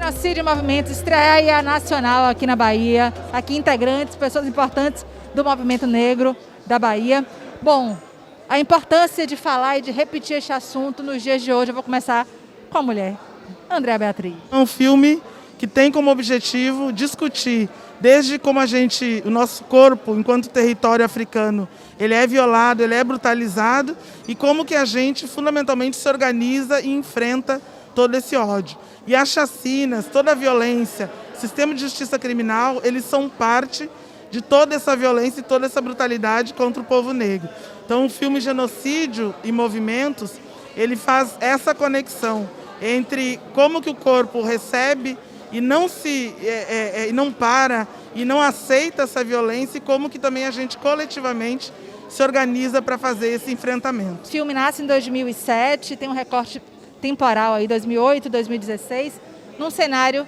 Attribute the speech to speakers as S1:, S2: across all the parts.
S1: Genocídio Movimento, estreia nacional aqui na Bahia, aqui integrantes, pessoas importantes do movimento negro da Bahia. Bom, a importância de falar e de repetir este assunto nos dias de hoje, eu vou começar com a mulher, Andréa Beatriz.
S2: É um filme que tem como objetivo discutir desde como o nosso corpo, enquanto território africano, ele é violado, ele é brutalizado, e como que a gente fundamentalmente se organiza e enfrenta todo esse ódio. E as chacinas, toda a violência, o sistema de justiça criminal, eles são parte de toda essa violência e toda essa brutalidade contra o povo negro. Então o filme Genocídio e Movimentos, ele faz essa conexão entre como que o corpo recebe e não não para e não aceita essa violência, e como que também a gente coletivamente se organiza para fazer esse enfrentamento.
S1: O filme nasce em 2007, tem um recorte temporal aí, 2008, 2016, num cenário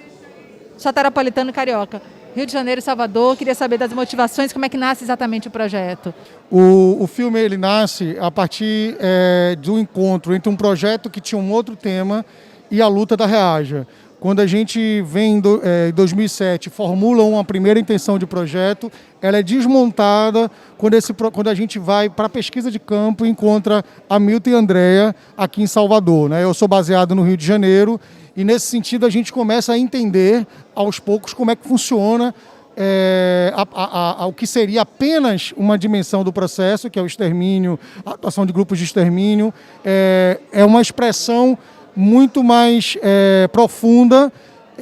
S1: soteropolitano e carioca. Rio de Janeiro e Salvador, queria saber das motivações, como é que nasce exatamente o projeto?
S3: O filme ele nasce a partir do encontro entre um projeto que tinha um outro tema e a luta da Reaja. Quando a gente vem em 2007, formula uma primeira intenção de projeto, ela é desmontada quando a gente vai para a pesquisa de campo e encontra a Milton e a Andréa aqui em Salvador, né? Eu sou baseado no Rio de Janeiro e, nesse sentido, a gente começa a entender, aos poucos, como é que funciona o que seria apenas uma dimensão do processo, que é o extermínio, a atuação de grupos de extermínio. É uma expressão muito mais profunda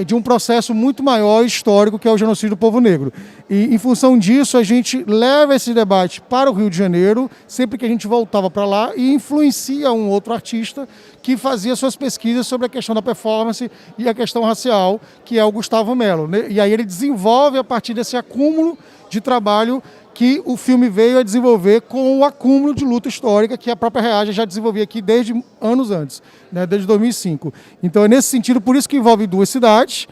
S3: de um processo muito maior histórico, que é o genocídio do povo negro. E, em função disso, a gente leva esse debate para o Rio de Janeiro, sempre que a gente voltava para lá, e influencia um outro artista que fazia suas pesquisas sobre a questão da performance e a questão racial, que é o Gustavo Mello, né? E aí ele desenvolve, a partir desse acúmulo de trabalho, que o filme veio a desenvolver com o acúmulo de luta histórica que a própria Reaja já desenvolvia aqui desde anos antes, né, desde 2005. Então é nesse sentido, por isso que envolve duas cidades,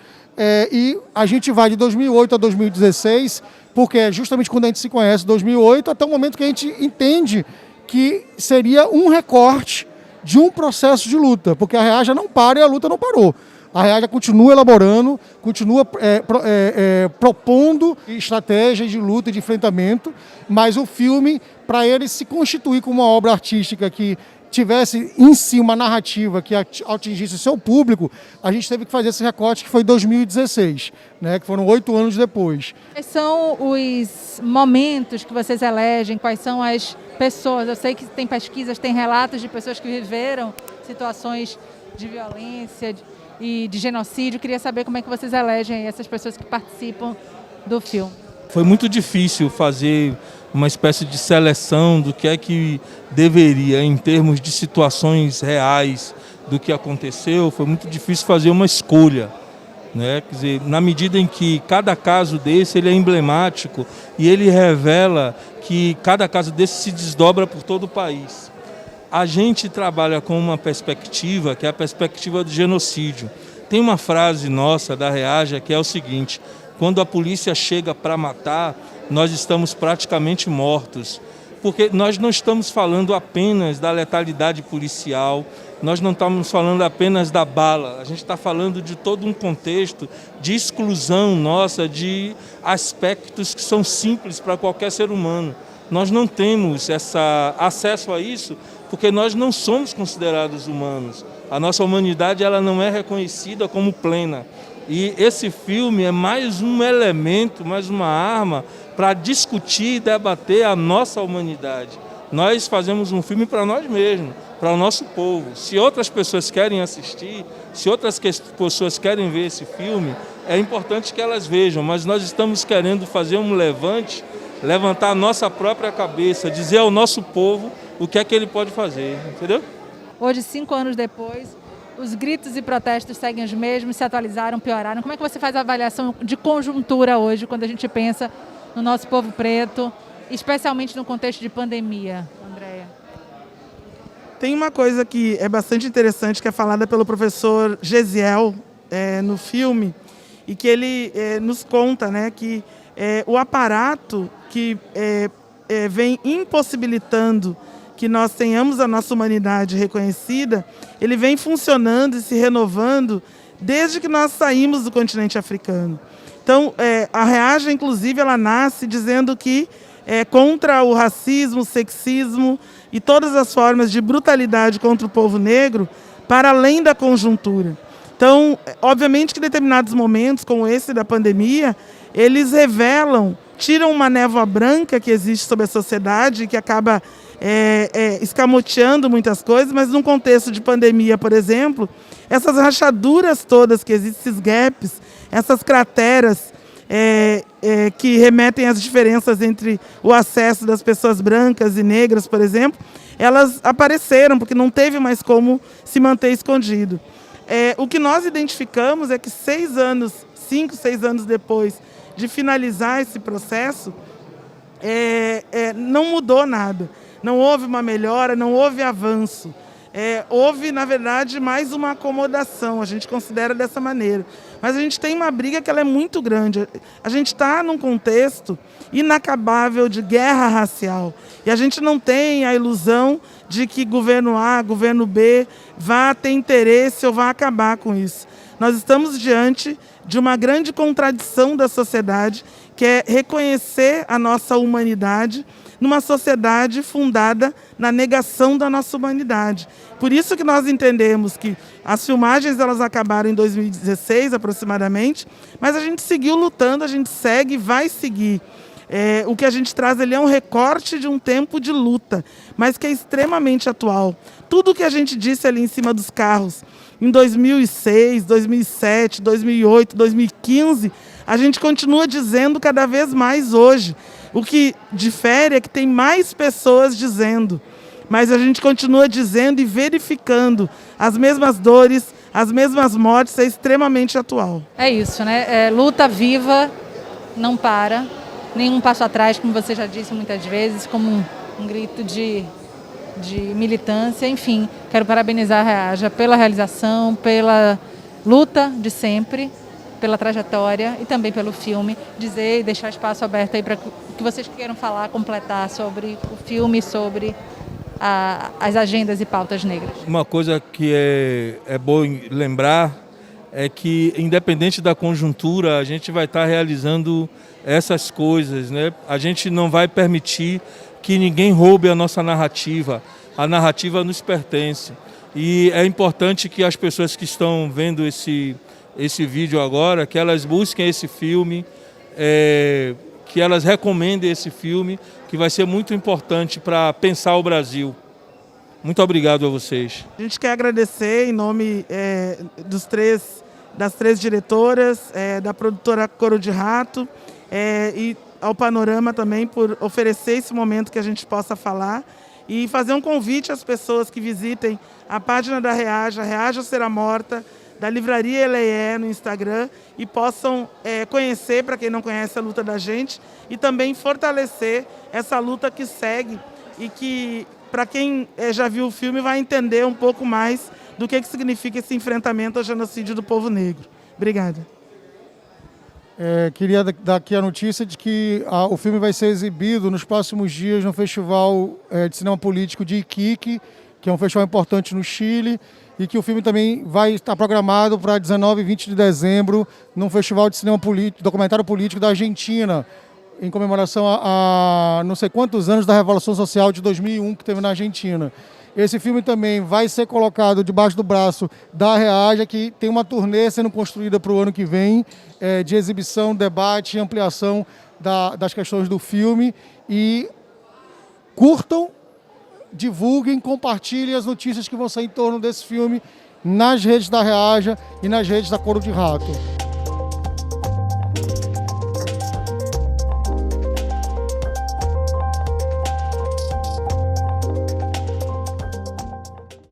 S3: e a gente vai de 2008 a 2016, porque é justamente quando a gente se conhece, 2008, até o momento que a gente entende que seria um recorte de um processo de luta, porque a Reaja não para e a luta não parou. A Reaja continua elaborando, continua propondo estratégias de luta e de enfrentamento, mas o filme, para ele se constituir como uma obra artística que tivesse em si uma narrativa que atingisse o seu público, a gente teve que fazer esse recorte, que foi em 2016, né, que foram 8 anos depois.
S1: Quais são os momentos que vocês elegem? Quais são as pessoas? Eu sei que tem pesquisas, tem relatos de pessoas que viveram situações de violência e de genocídio. Queria saber como é que vocês elegem essas pessoas que participam do filme.
S4: Foi muito difícil fazer uma espécie de seleção do que é que deveria, em termos de situações reais do que aconteceu. Foi muito difícil fazer uma escolha, né? Quer dizer, na medida em que cada caso desse ele é emblemático e ele revela que cada caso desse se desdobra por todo o país. A gente trabalha com uma perspectiva, que é a perspectiva do genocídio. Tem uma frase nossa da Reaja que é o seguinte: quando a polícia chega para matar, nós estamos praticamente mortos. Porque nós não estamos falando apenas da letalidade policial, nós não estamos falando apenas da bala, a gente está falando de todo um contexto de exclusão nossa de aspectos que são simples para qualquer ser humano. Nós não temos acesso a isso porque nós não somos considerados humanos. A nossa humanidade ela não é reconhecida como plena. E esse filme é mais um elemento, mais uma arma para discutir e debater a nossa humanidade. Nós fazemos um filme para nós mesmos, para o nosso povo. Se outras pessoas querem assistir, se outras pessoas querem ver esse filme, é importante que elas vejam, mas nós estamos querendo fazer um levante, levantar a nossa própria cabeça, dizer ao nosso povo o que é que ele pode fazer, entendeu?
S1: Hoje, 5 anos depois, os gritos e protestos seguem os mesmos, se atualizaram, pioraram. Como é que você faz a avaliação de conjuntura hoje, quando a gente pensa no nosso povo preto, especialmente no contexto de pandemia, Andréa?
S2: Tem uma coisa que é bastante interessante, que é falada pelo professor Gesiel no filme, e que ele nos conta, né, que o aparato que vem impossibilitando que nós tenhamos a nossa humanidade reconhecida, ele vem funcionando e se renovando desde que nós saímos do continente africano. Então, a Reaja, inclusive, ela nasce dizendo que é contra o racismo, o sexismo e todas as formas de brutalidade contra o povo negro, para além da conjuntura. Então, obviamente que em determinados momentos, como esse da pandemia, eles revelam, tiram uma névoa branca que existe sobre a sociedade, que acaba escamoteando muitas coisas, mas num contexto de pandemia, por exemplo, essas rachaduras todas que existem, esses gaps, essas crateras que remetem às diferenças entre o acesso das pessoas brancas e negras, por exemplo, elas apareceram, porque não teve mais como se manter escondido. O que nós identificamos é que 5, 6 anos depois de finalizar esse processo, não mudou nada. Não houve uma melhora, não houve avanço. Houve, na verdade, mais uma acomodação, a gente considera dessa maneira. Mas a gente tem uma briga que ela é muito grande. A gente está num contexto inacabável de guerra racial. E a gente não tem a ilusão de que governo A, governo B vá ter interesse ou vá acabar com isso. Nós estamos diante de uma grande contradição da sociedade, que é reconhecer a nossa humanidade numa sociedade fundada na negação da nossa humanidade. Por isso que nós entendemos que as filmagens elas acabaram em 2016 aproximadamente, mas a gente seguiu lutando, a gente segue e vai seguir. O que a gente traz ali é um recorte de um tempo de luta, mas que é extremamente atual. Tudo o que a gente disse ali em cima dos carros, em 2006, 2007, 2008, 2015, a gente continua dizendo cada vez mais hoje. O que difere é que tem mais pessoas dizendo, mas a gente continua dizendo e verificando as mesmas dores, as mesmas mortes, é extremamente atual.
S1: É isso, né? Luta viva, não para, nenhum passo atrás, como você já disse muitas vezes, como um grito de militância. Enfim, quero parabenizar a Reaja pela realização, pela luta de sempre, pela trajetória e também pelo filme. Dizer e deixar espaço aberto aí para que vocês queiram falar, completar sobre o filme, sobre as agendas e pautas negras.
S4: Uma coisa que é bom lembrar é que, independente da conjuntura, a gente vai estar realizando essas coisas, né? A gente não vai permitir que ninguém roube a nossa narrativa. A narrativa nos pertence. E é importante que as pessoas que estão vendo esse vídeo agora, que elas busquem esse filme, que elas recomendem esse filme, que vai ser muito importante para pensar o Brasil. Muito obrigado a vocês.
S2: A gente quer agradecer em nome das três diretoras, da produtora Coro de Rato e ao Panorama também por oferecer esse momento que a gente possa falar e fazer um convite às pessoas que visitem a página da Reaja, Reaja Será Morta, da Livraria Eleé no Instagram, e possam conhecer, para quem não conhece, a luta da gente e também fortalecer essa luta que segue e que, para quem já viu o filme, vai entender um pouco mais do que significa esse enfrentamento ao genocídio do povo negro. Obrigada.
S3: Queria dar aqui a notícia de que o filme vai ser exibido nos próximos dias no Festival de Cinema Político de Iquique, que é um festival importante no Chile, e que o filme também vai estar programado para 19 e 20 de dezembro num festival de cinema político, documentário político da Argentina, em comemoração a não sei quantos anos da Revolução Social de 2001 que teve na Argentina. Esse filme também vai ser colocado debaixo do braço da Reaja, que tem uma turnê sendo construída para o ano que vem, de exibição, debate e ampliação das questões do filme. E curtam, divulguem, compartilhem as notícias que vão sair em torno desse filme nas redes da Reaja e nas redes da Coro de Rato.